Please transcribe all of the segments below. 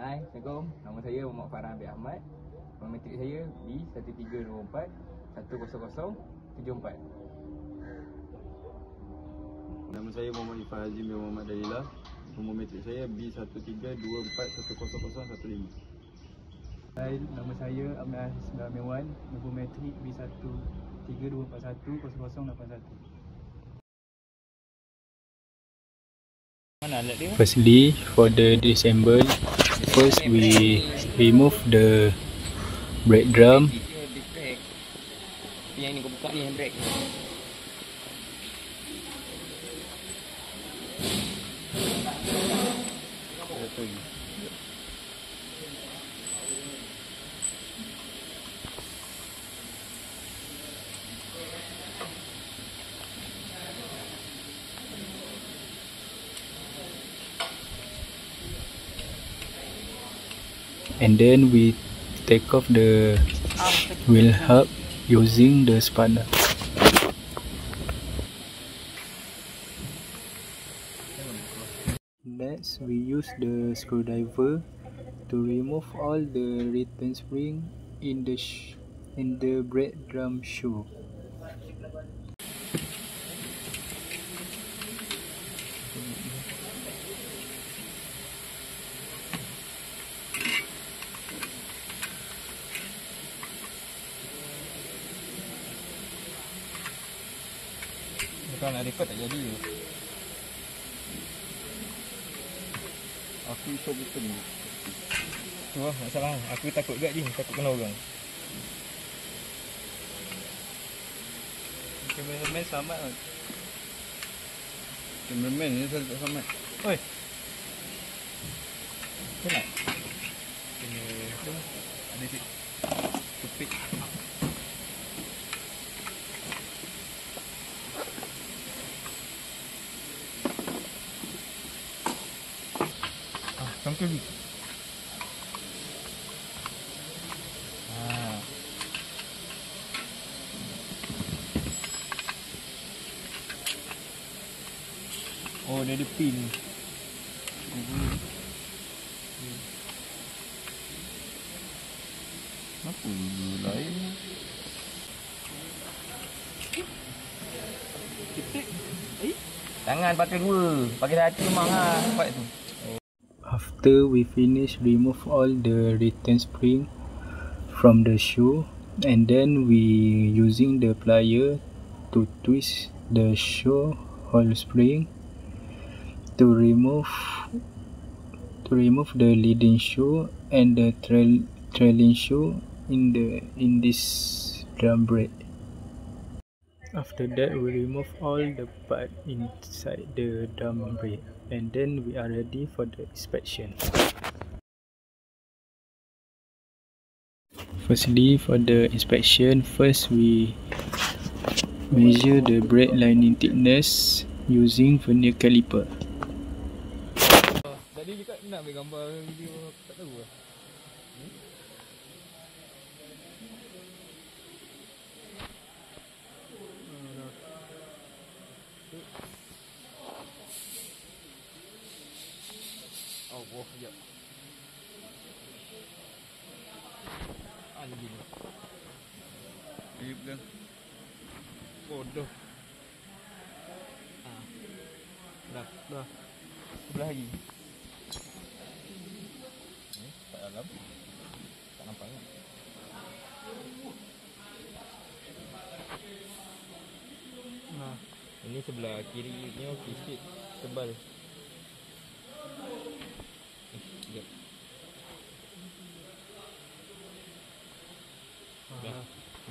Hai, Assalamualaikum. Nama saya Muhammad Farhan bin Ahmad. Metrik saya B1324-10074. Nama saya Muhammad Ifah Hazim bin Muhammad Dalillah. Nombor metrik saya B1324-10015. Hai, nama saya Amir Amiwan. Nombor metrik B1324100081. Firstly, for the disassemble, first we remove the brake drum. Yang ni kau buka ni handbrake. And then we take off the wheel hub using the spanner. Next, we use the screwdriver to remove all the return spring in the brake drum shoe. Kalau nak record tak jadi je. Aku isap betul ni. Tu lah masalah. Aku takut juga je. Takut kena orang. Kameraman selamat kan? Kameraman ni selalu tak selamat. Oi. Kenapa? Kena tu. Ada sikit tupik. Sampai ni. Oh, dia ada pin. Apa lain? Tangan pakai dua. Pakai satu memang lah. Nampak tu. After we finish remove all the return spring from the shoe, and then we using the plier to twist the shoe hole spring to remove the leading shoe and the trailing shoe in this drum brake. After that, we remove all the part inside the drum brake, and then we are ready for the inspection. Firstly, for the inspection, first we measure the brake lining thickness using vernier caliper. Tadi juga nak ambil gambar video, tak tahu lah. Allah, sekejap. Anjing. Dia pegang. Bodoh. Dah. Sebelah lagi. Tak dalam. Tak nampak kan? Ini sebelah kiri ni okey sikit. Tebal. Sekejap.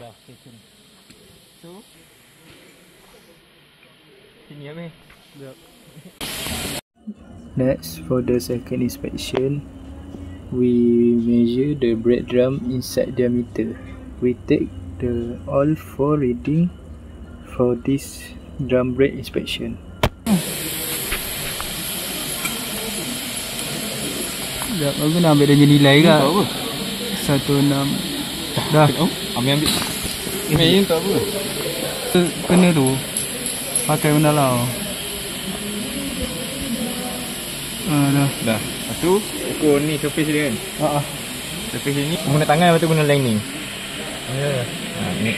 Dah, session. So sini habis. Sekejap. Next, for the second inspection, we measure the brake drum inside diameter. We take all 4 reading for this drum brake inspection. Sekejap, aku nak ambil dia nilai ke? Apa? 16. Dah. Ambil. Ini tak apa. Kena tu. Pakai benda lah. Dah. Dah. Lepas tu ukur ni surface dia kan. Haa. Surface ni guna tangan, lepas tu guna lining. Ya. Ni.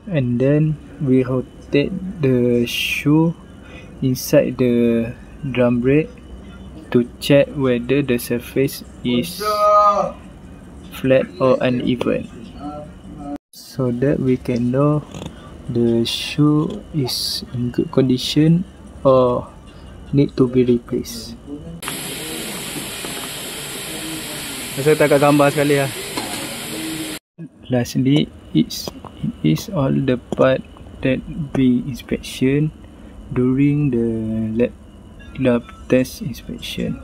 And then we rotate the shoe inside the drum brake to check whether the surface is flat or uneven, so that we can know the shoe is in good condition or need to be replaced. Saya tak gambar sekali lah. Lastly, it is all the part that we inspection during the lab test inspection.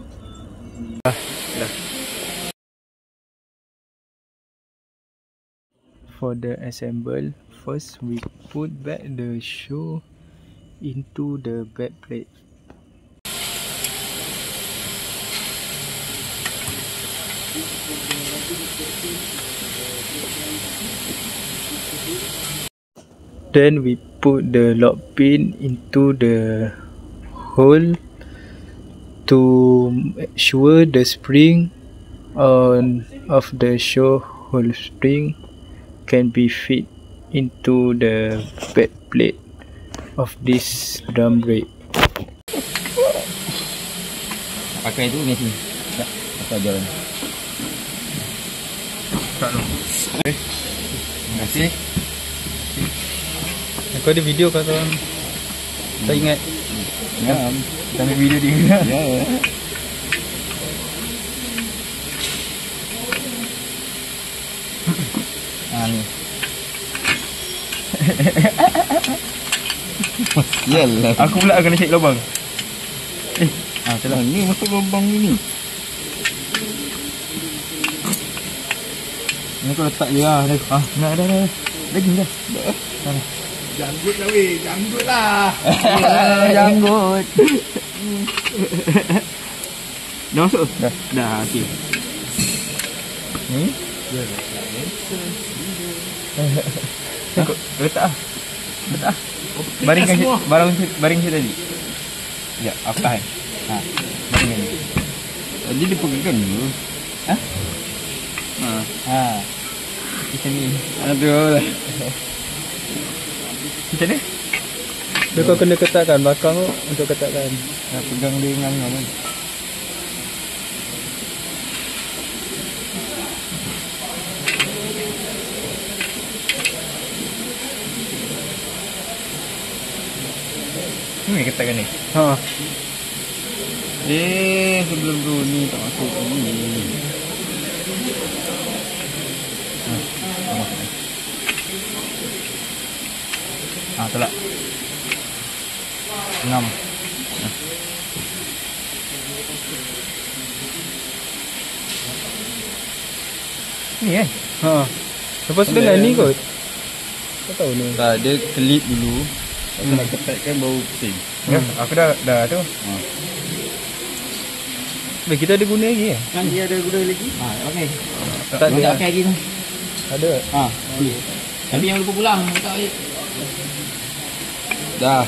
For the assemble, first we put back the shoe into the back plate. Then we put the lock pin into the hole to make sure the spring of the shoe hole spring can be fit into the back plate of this drum brake. Pakai tu ni sini. Tak. Pakai jalan. Tak lu. Terima kasih. Aku ada video kau tuan. Tak ingat. Ya, kita ambil video dia. Ya. Ni. Yalah. Aku pula kena cek lubang. Salah ni masuk lubang ni. Ni kau letak je lah. Dah. Lagi dah. Janggut lah weh, janggut lah. Janggut. Dah masuk? Dah, okey. Ni? Letak ah. Letak ah. Baring saya tadi. Ya, aku tahan. Baring ni. Tadi dia pegang dulu. Macam ni. Aduh. Macam ni? Dia kau kena ketatkan belakang tu untuk ketatkan. Nak pegang dia dengan mana? Ni ketatkan ni. Sebelum tu ni tak masuk ni. Tolak. 6. Ni kan? Lepas tu dengan ni kot. Kau tahu ni. Tak, dia kelip dulu. Lepas nak ketatkan baru pusing. Ya, aku dah tu. Kita ada guna lagi kan? Kan dia ada guna lagi? Okey. Tak ada. Pakai lagi tu. Ada. Boleh. Tapi yang lupa pulang, tak balik. Dah.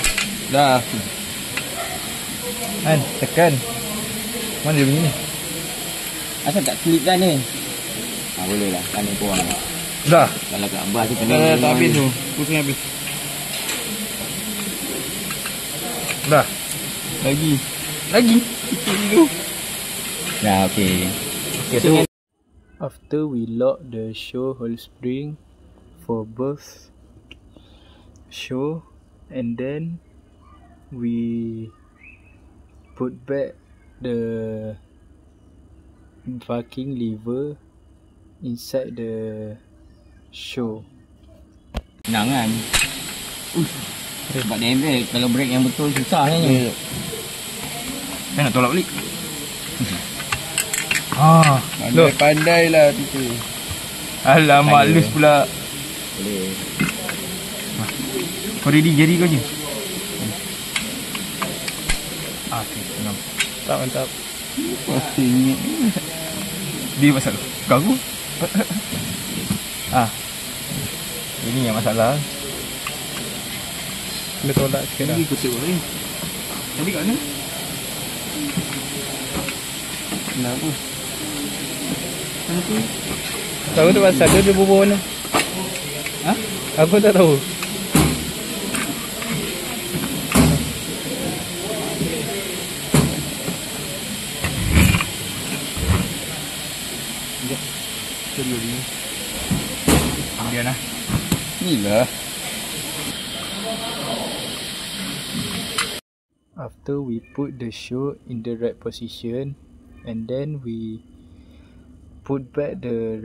Kan, tekan. Mana dia bunyi ni? Asal tak kelip kan ni? Boleh lah. Kan ni korang. Dah. Kalau kat abah tu kena. Tak habis tu. Pusing habis. Dah. Lagi. Itu dulu. Dah, okey. So, After we lock the shoe hole spring for both shoe, and then we put back the parking lever inside the shoe. Senang kan? Sebab dia ambil. Kalau break yang betul susah kan ni. saya nak tolak balik. Pandai lah tu. Alamak, loose pula. Boleh. Kau ready jari kau je. Okey, senang. Mantap. Pastinya. Dia pasal kau. Ini yang masalah. Kena tolak sikit lah. Lagi kecil ni. Tadi kat mana? Kenapa? Kenapa? Tahu tu pasal dia bubur mana? Ha? Aku tak tahu. Kemudian lah. Inilah. After we put the shoe in the right position, and then we put back the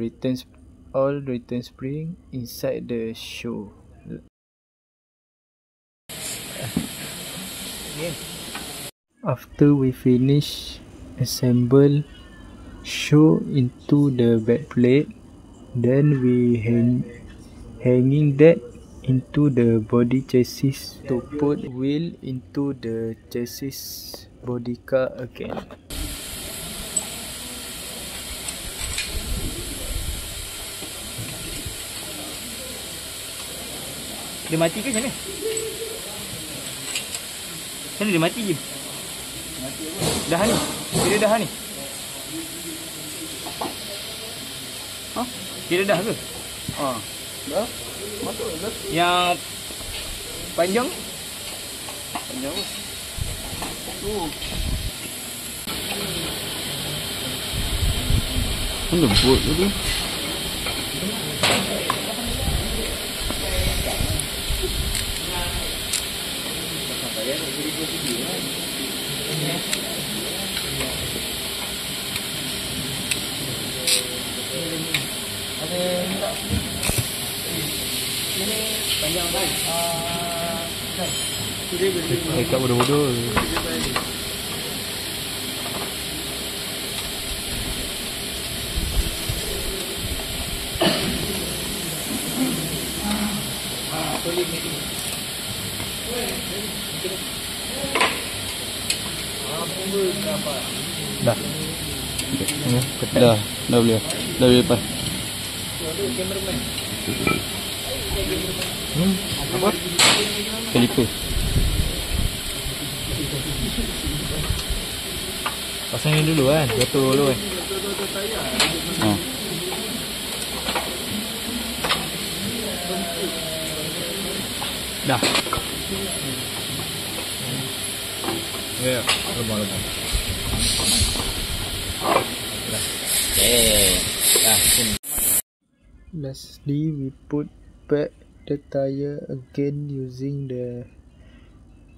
all return spring inside the shoe. After we finish assemble shoe into the back plate, then we hanging that into the body chassis to put wheel into the chassis body car again. Dia mati ke macam mana? Macam mana dia mati je? Mati apa? Dah ni. Kira dah ni. Ha? Kira dah ke? Dah? Masuk dah? Yang panjang? Panjang apa? Lembut tu tu. Dekat bodoh-bodoh. Dah. Dah boleh. Dah boleh lepas. Apa? Kaliper. Pasang ni dulu kan. Jatuh dulu kan. Dah. Ya, lemah. Lastly, we put back the tire again using the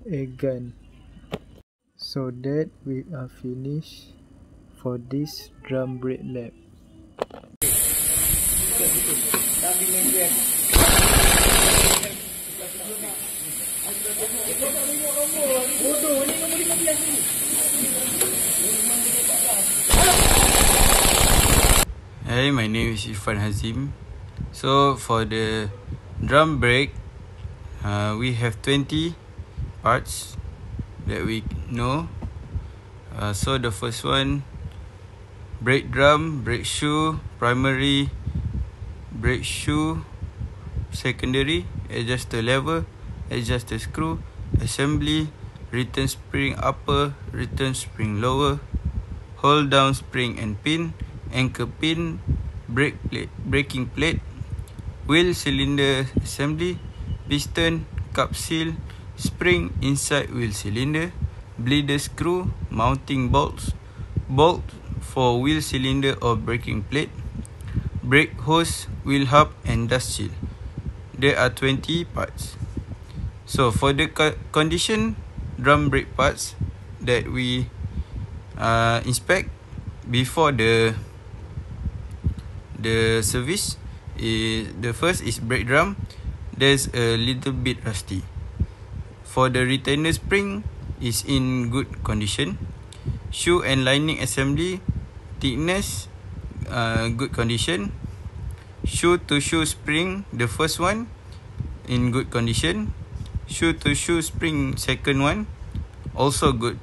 air gun, so that we are finished for this drum brake lap. Hi, my name is Irfan Hazim. So for the drum brake, we have 20 parts that we know. So the first one, brake drum, brake shoe, primary, brake shoe, secondary, adjuster lever, adjuster screw, assembly, return spring upper, return spring lower, hold down spring and pin, anchor pin, brake plate, braking plate, wheel cylinder assembly, piston, cup seal, spring inside wheel cylinder, bleeder screw, mounting bolts, bolt for wheel cylinder or braking plate, brake hose, wheel hub and dust shield. There are 20 parts. So for the condition drum brake parts that we inspect before the service is, the first is brake drum. There's a little bit rusty. For the retainer spring is in good condition. Shoe and lining assembly thickness good condition. Shoe to shoe spring, the first one in good condition. Shoe to shoe spring, second one also good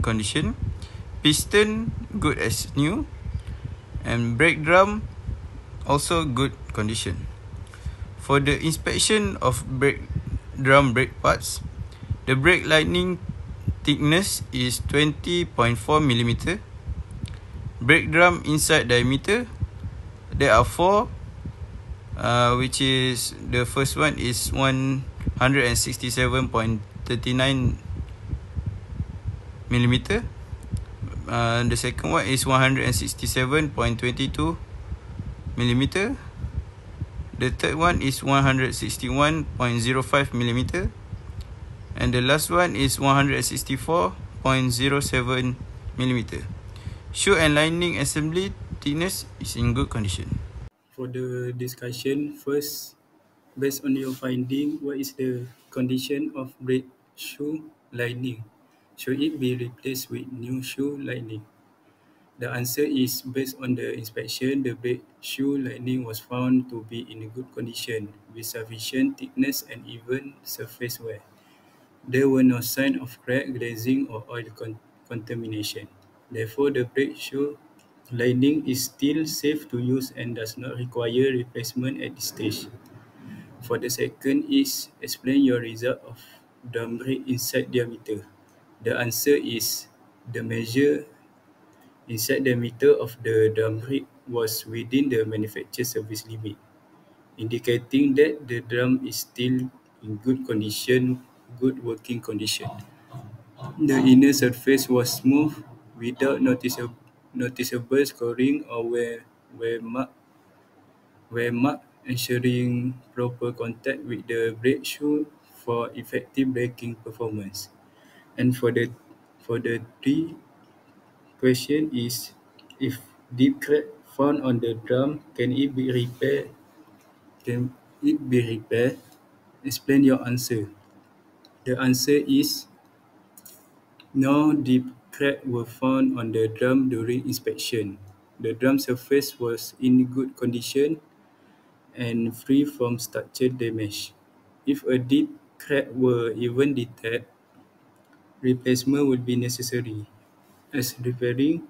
condition. Piston good as new, and brake drum also good condition. For the inspection of brake drum brake parts, The brake lining thickness is 20.4 mm. Brake drum inside diameter, there are 4, which is the first one is 167.39 mm. The second one is 167.22 mm. The third one is 161.05 mm. And the last one is 164.07 mm. Shoe and lining assembly thickness is in good condition. For the discussion, first, based on your finding, what is the condition of brake shoe lining? Should it be replaced with new shoe lining? The answer is, based on the inspection, the brake shoe lining was found to be in good condition with sufficient thickness and even surface wear. There were no signs of crack, glazing, or oil contamination. Therefore, the brake shoe lining is still safe to use and does not require replacement at this stage. For the second is, explain your result of drum brake inside diameter. The answer is, the measure inside diameter of the drum brake was within the manufacturer service limit, indicating that the drum is still in good working condition. The inner surface was smooth without noticeable scoring or wear mark, ensuring proper contact with the brake shoe for effective braking performance. And for the three question is, if deep crack found on the drum, can it be repaired? Explain your answer. The answer is, no deep cracks were found on the drum during inspection. The drum surface was in good condition and free from structural damage. If a deep crack were even detected, replacement would be necessary, as repairing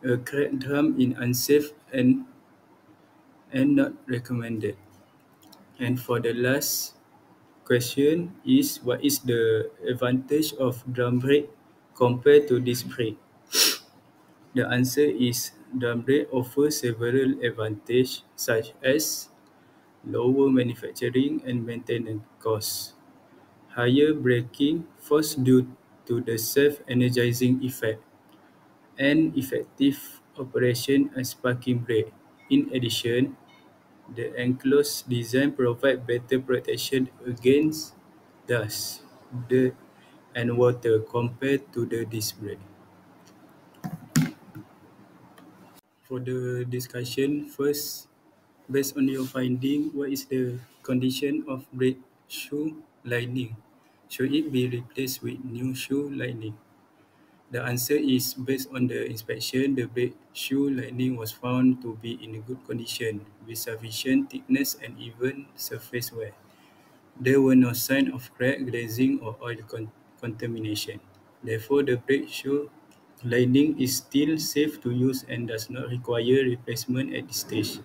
a cracked drum is unsafe and not recommended. And for the last question is, what is the advantage of drum brake compared to disc brake? The answer is, drum brake offers several advantages such as lower manufacturing and maintenance costs, higher braking force due to the self-energizing effect, and effective operation as parking brake. In addition, the enclosed design provides better protection against dust, dirt, and water compared to the disc brake. For the discussion, first, based on your finding, what is the condition of brake shoe lining? Should it be replaced with new shoe lining? The answer is, based on the inspection, the brake shoe lining was found to be in good condition with sufficient thickness and even surface wear. There were no signs of crack, glazing, or oil contamination. Therefore, the brake shoe lining is still safe to use and does not require replacement at this stage.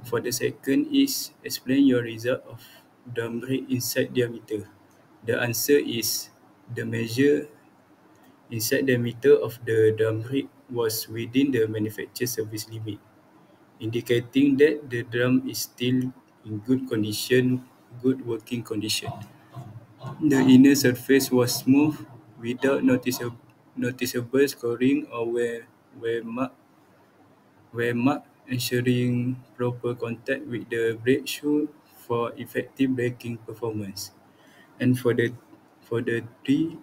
For the second is, explain your result of drum brake inside diameter. The answer is, the measure inside diameter of the drum brake was within the manufacturer service limit, indicating that the drum is still in good working condition. The inner surface was smooth without noticeable scoring or wear mark, ensuring proper contact with the brake shoe for effective braking performance. And for the three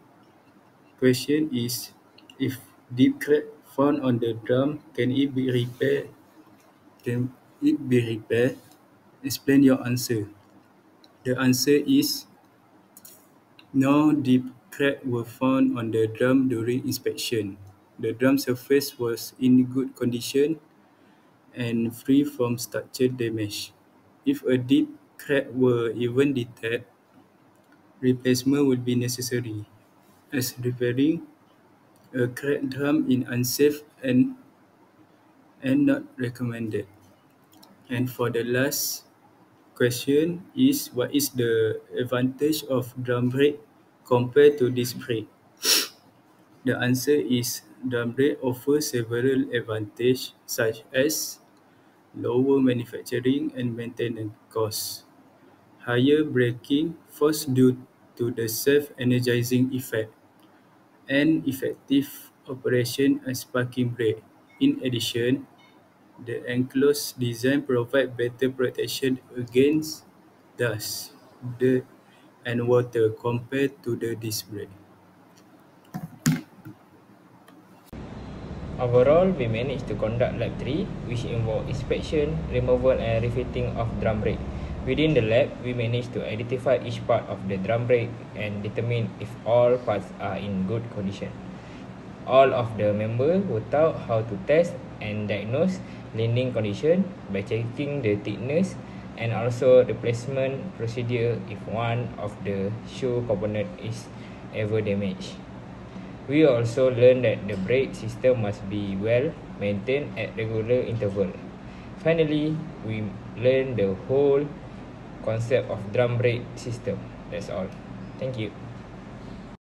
question is, if deep crack found on the drum, can it be repaired? Explain your answer. The answer is, no deep cracks were found on the drum during inspection. The drum surface was in good condition and free from structural damage. If a deep crack were even detected, replacement would be necessary, as repairing a cracked drum is unsafe and not recommended. And for the last question is, what is the advantage of drum brake compared to disc brake? The answer is drum brake offers several advantages such as lower manufacturing and maintenance costs, higher braking force due to the self-energizing effect, and effective operation as parking brake. In addition, the enclosed design provides better protection against dust, dirt, and water compared to the disc brake. Overall, we managed to conduct lab 3, which involved inspection, removal and refitting of drum brake. Within the lab, we managed to identify each part of the drum brake and determine if all parts are in good condition. All of the members were taught how to test and diagnose landing condition by checking the thickness and also replacement procedure if one of the shoe component is ever damaged. We also learned that the brake system must be well maintained at regular interval. Finally, we learned the whole concept of drum brake system. That's all. Thank you.